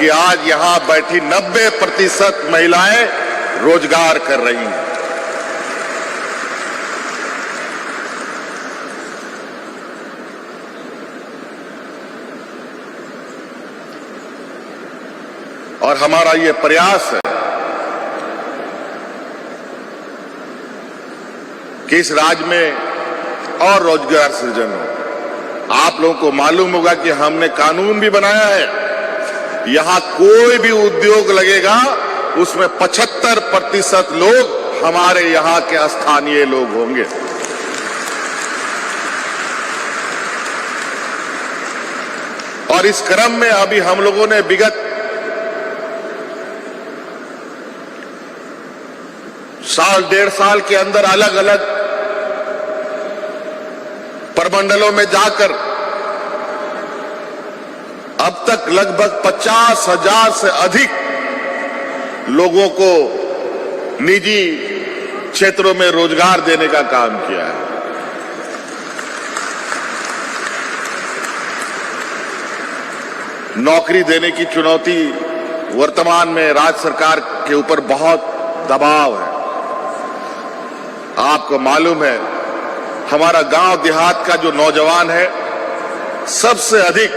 कि आज यहां बैठी 90% महिलाएं रोजगार कर रही हैं। और हमारा ये प्रयास है कि इस राज्य में और रोजगार सृजन हो। आप लोगों को मालूम होगा कि हमने कानून भी बनाया है, यहां कोई भी उद्योग लगेगा उसमें 75% लोग हमारे यहां के स्थानीय लोग होंगे। और इस क्रम में अभी हम लोगों ने विगत साल 1.5 साल के अंदर अलग अलग प्रमंडलों में जाकर अब तक लगभग 50,000 से अधिक लोगों को निजी क्षेत्रों में रोजगार देने का काम किया है। नौकरी देने की चुनौती वर्तमान में राज्य सरकार के ऊपर बहुत दबाव है। आपको मालूम है हमारा गांव देहात का जो नौजवान है सबसे अधिक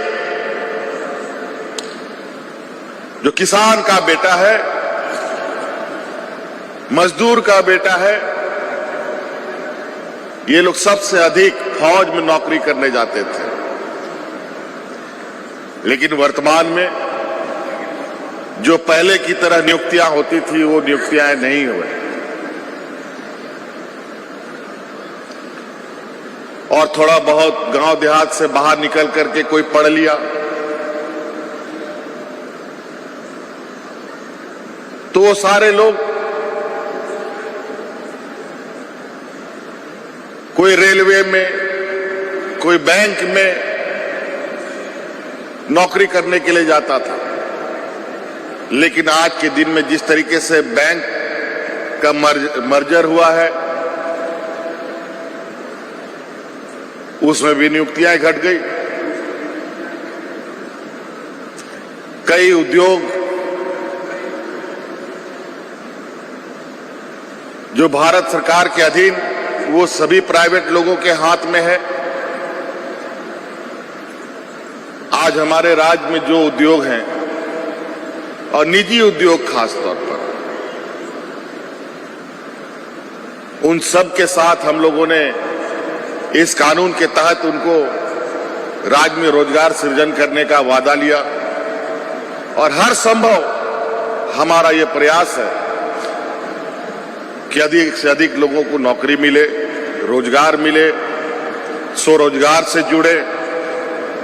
जो किसान का बेटा है, मजदूर का बेटा है, ये लोग सबसे अधिक फौज में नौकरी करने जाते थे। लेकिन वर्तमान में जो पहले की तरह नियुक्तियां होती थी वो नियुक्तियां नहीं हुई। और थोड़ा बहुत गांव देहात से बाहर निकल करके कोई पढ़ लिया तो वो सारे लोग कोई रेलवे में, कोई बैंक में नौकरी करने के लिए जाता था। लेकिन आज के दिन में जिस तरीके से बैंक का मर्जर हुआ है उसमें भी नियुक्तियां घट गई। कई उद्योग जो भारत सरकार के अधीन वो सभी प्राइवेट लोगों के हाथ में है। आज हमारे राज्य में जो उद्योग हैं और निजी उद्योग खास तौर पर, उन सब के साथ हम लोगों ने इस कानून के तहत उनको राज्य में रोजगार सृजन करने का वादा लिया। और हर संभव हमारा यह प्रयास है कि अधिक से अधिक लोगों को नौकरी मिले, रोजगार मिले, स्वरोजगार से जुड़े।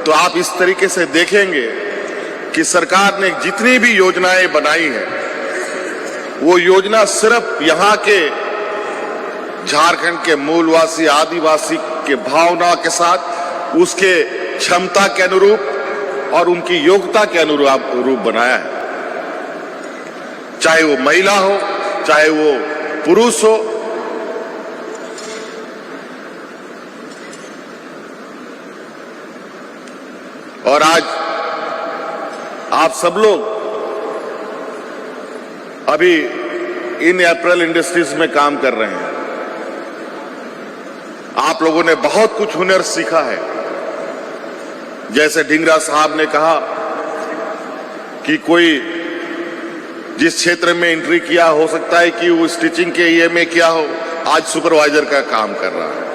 तो आप इस तरीके से देखेंगे कि सरकार ने जितनी भी योजनाएं बनाई हैं वो योजना सिर्फ यहां के झारखंड के मूलवासी आदिवासी के भावना के साथ उसके क्षमता के अनुरूप और उनकी योग्यता के अनुरूप बनाया है। चाहे वो महिला हो, चाहे वो पुरुष हो। और आज आप सब लोग अभी इन अप्रैल इंडस्ट्रीज में काम कर रहे हैं। आप लोगों ने बहुत कुछ हुनर सीखा है। जैसे ढींगरा साहब ने कहा कि कोई जिस क्षेत्र में एंट्री किया हो सकता है कि वो स्टिचिंग के ये में किया हो, आज सुपरवाइजर का काम कर रहा है।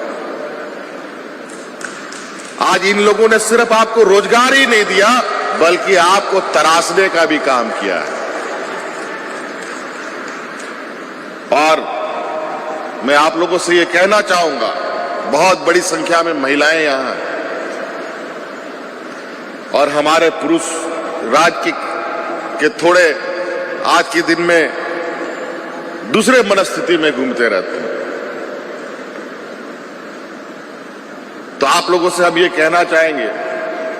आज इन लोगों ने सिर्फ आपको रोजगार ही नहीं दिया बल्कि आपको तराशने का भी काम किया है। और मैं आप लोगों से ये कहना चाहूंगा, बहुत बड़ी संख्या में महिलाएं यहां हैं और हमारे पुरुष राज्य के थोड़े आज के दिन में दूसरे मनस्थिति में घूमते रहते हैं। तो आप लोगों से हम ये कहना चाहेंगे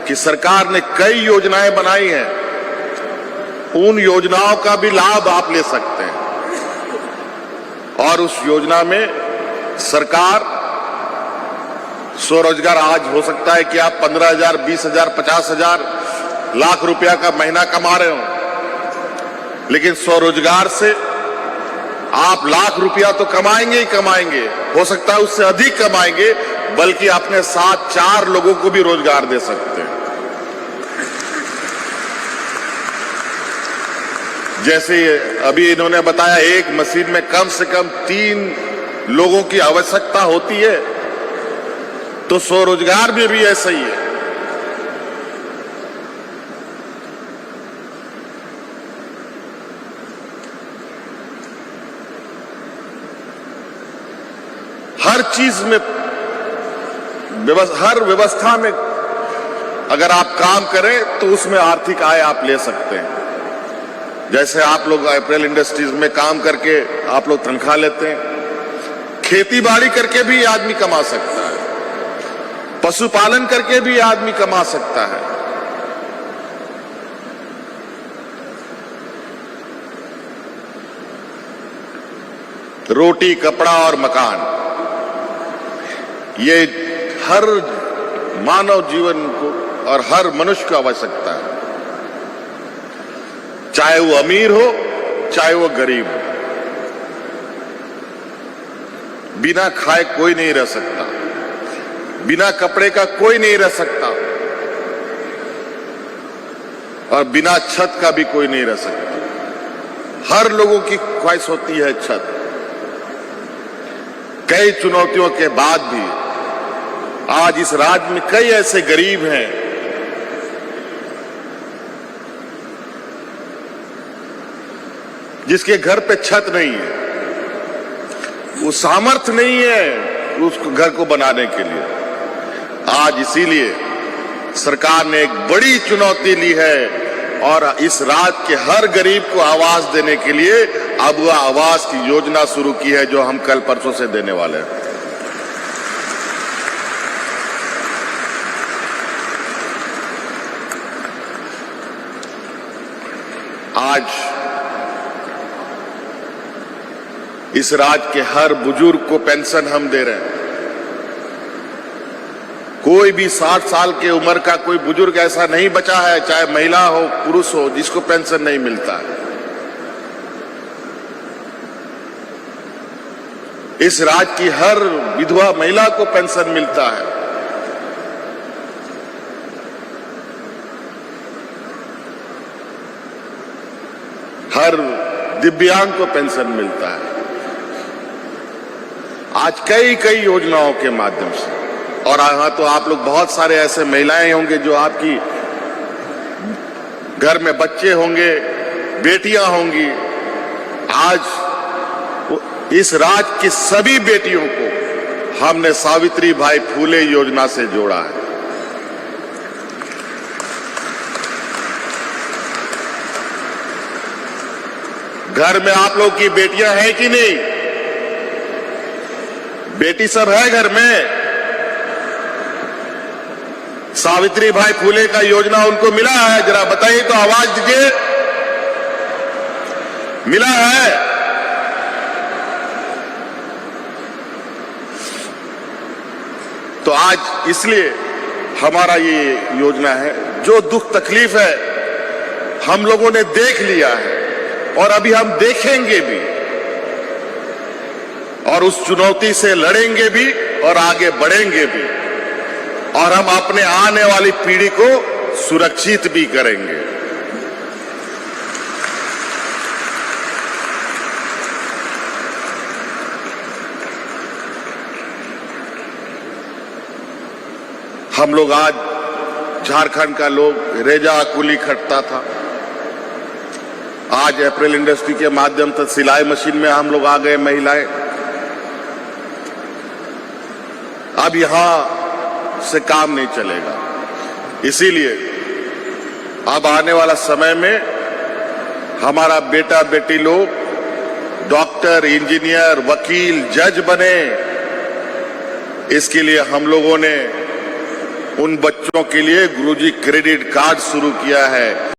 कि सरकार ने कई योजनाएं बनाई हैं, उन योजनाओं का भी लाभ आप ले सकते हैं। और उस योजना में सरकार स्वरोजगार, आज हो सकता है कि आप 15,000, 20,000, 50,000 लाख रुपया का महीना कमा रहे हो, लेकिन स्वरोजगार से आप लाख रुपया तो कमाएंगे ही कमाएंगे, हो सकता है उससे अधिक कमाएंगे, बल्कि अपने साथ 4 लोगों को भी रोजगार दे सकते हैं। जैसे अभी इन्होंने बताया, एक मशीन में कम से कम 3 लोगों की आवश्यकता होती है, तो स्वरोजगार में भी ऐसा ही है। हर चीज में, हर व्यवस्था में अगर आप काम करें तो उसमें आर्थिक आय आप ले सकते हैं। जैसे आप लोग अप्रैल इंडस्ट्रीज में काम करके आप लोग तनख्वाह लेते हैं, खेती बाड़ी करके भी आदमी कमा सकता है, पशुपालन करके भी आदमी कमा सकता है। रोटी, कपड़ा और मकान, ये हर मानव जीवन को और हर मनुष्य को आवश्यकता है, चाहे वो अमीर हो चाहे वो गरीब हो। बिना खाए कोई नहीं रह सकता, बिना कपड़े का कोई नहीं रह सकता, और बिना छत का भी कोई नहीं रह सकता। हर लोगों की ख्वाहिश होती है छत। कई चुनौतियों के बाद भी आज इस राज्य में कई ऐसे गरीब हैं जिसके घर पे छत नहीं है, वो सामर्थ्य नहीं है उस घर को बनाने के लिए। आज इसीलिए सरकार ने एक बड़ी चुनौती ली है और इस राज्य के हर गरीब को आवास देने के लिए अब वह आवास की योजना शुरू की है, जो हम कल परसों से देने वाले हैं। आज इस राज्य के हर बुजुर्ग को पेंशन हम दे रहे हैं। कोई भी 60 साल की उम्र का कोई बुजुर्ग ऐसा नहीं बचा है, चाहे महिला हो पुरुष हो, जिसको पेंशन नहीं मिलता है। इस राज्य की हर विधवा महिला को पेंशन मिलता है। हर दिव्यांग को पेंशन मिलता है। आज कई कई योजनाओं के माध्यम से, और यहां तो आप लोग बहुत सारे ऐसे महिलाएं होंगे जो आपकी घर में बच्चे होंगे, बेटियां होंगी। आज इस राज्य की सभी बेटियों को हमने सावित्री बाई फुले योजना से जोड़ा है। घर में आप लोग की बेटियां हैं कि नहीं? बेटी सब है घर में? सावित्री बाई फुले का योजना उनको मिला है? जरा बताइए तो, आवाज दीजिए। मिला है? तो आज इसलिए हमारा ये योजना है, जो दुख तकलीफ है हम लोगों ने देख लिया है और अभी हम देखेंगे भी, और उस चुनौती से लड़ेंगे भी और आगे बढ़ेंगे भी, और हम अपने आने वाली पीढ़ी को सुरक्षित भी करेंगे। हम लोग आज, झारखंड का लोग रेजा कुली खटता था, आज अप्रैल इंडस्ट्री के माध्यम से सिलाई मशीन में हम लोग आ गए, महिलाएं। अब यहां से काम नहीं चलेगा, इसीलिए अब आने वाला समय में हमारा बेटा बेटी लोग डॉक्टर, इंजीनियर, वकील, जज बने। इसके लिए हम लोगों ने उन बच्चों के लिए गुरुजी क्रेडिट कार्ड शुरू किया है।